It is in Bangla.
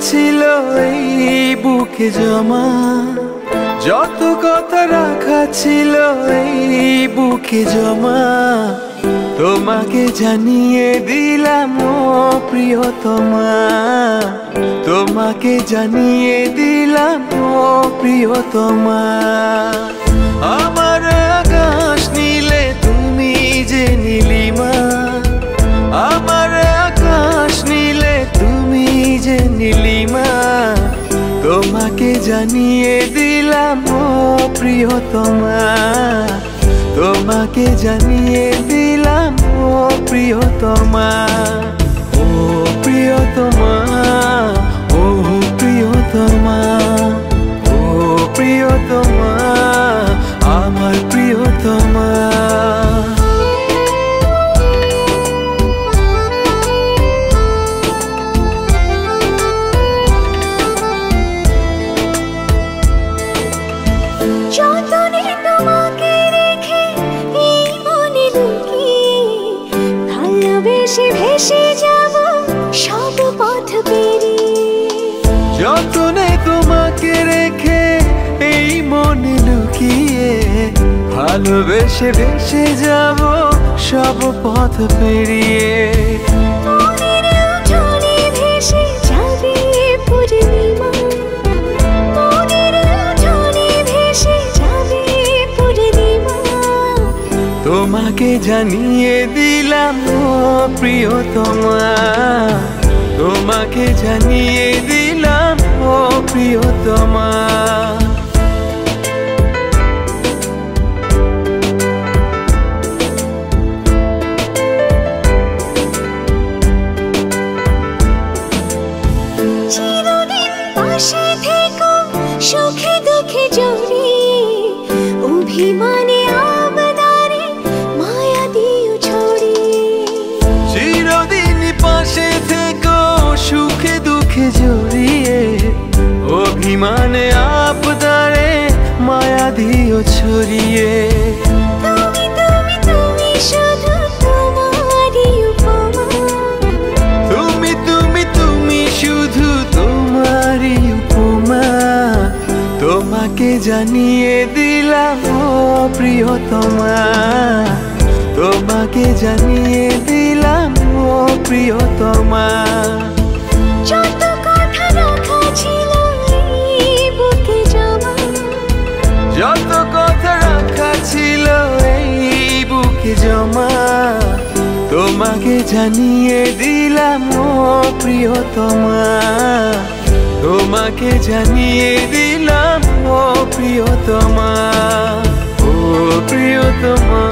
ছিল এই বুকে জমা, যত কথা রাখা ছিল এই বুকে জমা, তোমাকে জানিয়ে দিলাম ও প্রিয়তমা, তোমাকে জানিয়ে দিলাম ও প্রিয়তমা। আমার আকাশ নীলে তুমি যে নীলিমা, আমার আকাশ নীলে তুমি যে নীলিমা, তোমাকে জানিয়ে দিলাম ও প্রিয়তমা, তোমাকে জানিয়ে দিলাম ও প্রিয়তমা। ও প্রিয়তমা, ও প্রিয়তমা, ও প্রিয়তমা, আমার প্রিয়তমা। যতনে তোমাকে রেখে এই মনে লুকিয়ে, ভালোবেসে ভেসে যাব সব পথ পেরিয়ে। যতনে তোমাকে রেখে এই মনে লুকিয়ে, ভালোবেসে ভেসে যাব সব পথ পেরিয়ে। মনের উঠোনে ভেসে যাবে পূর্ণিমা, মনের উঠোনে ভেসে যাবে পূর্ণিমা, তোমাকে জানিয়ে দিলাম ও প্রিয়তমা, তোমাকে জানিয়ে দিলাম ও প্রিয়তমা। চিরদিন পাশে থেকো সুখে দুঃখে জড়িয়ে, অভিমানে আবদারে মায়া দিও ছড়িয়ে। চিরদিন পাশে থেকো সুখে দুঃখে জড়িয়ে, অভিমানে আবদারে মায়া দিও ছড়িয়ে। তুমি তুমি তুমি শুধু তোমারই উপমা, তুমি তুমি তুমি শুধু তোমারই উপমা, তোমাকে জানিয়ে দিলাম ও প্রিয়তমা, তোমাকে জানিয়ে দিলাম ও প্রিয়তমা। যত কথা রাখা ছিল এই বুকে জমা, যত কথা রাখা ছিল এই বুকে জমা, তোমাকে জানিয়ে দিলাম ও প্রিয়তমা, তোমাকে জানিয়ে দিলাম ও প্রিয়তমা, ও প্রিয়তমা।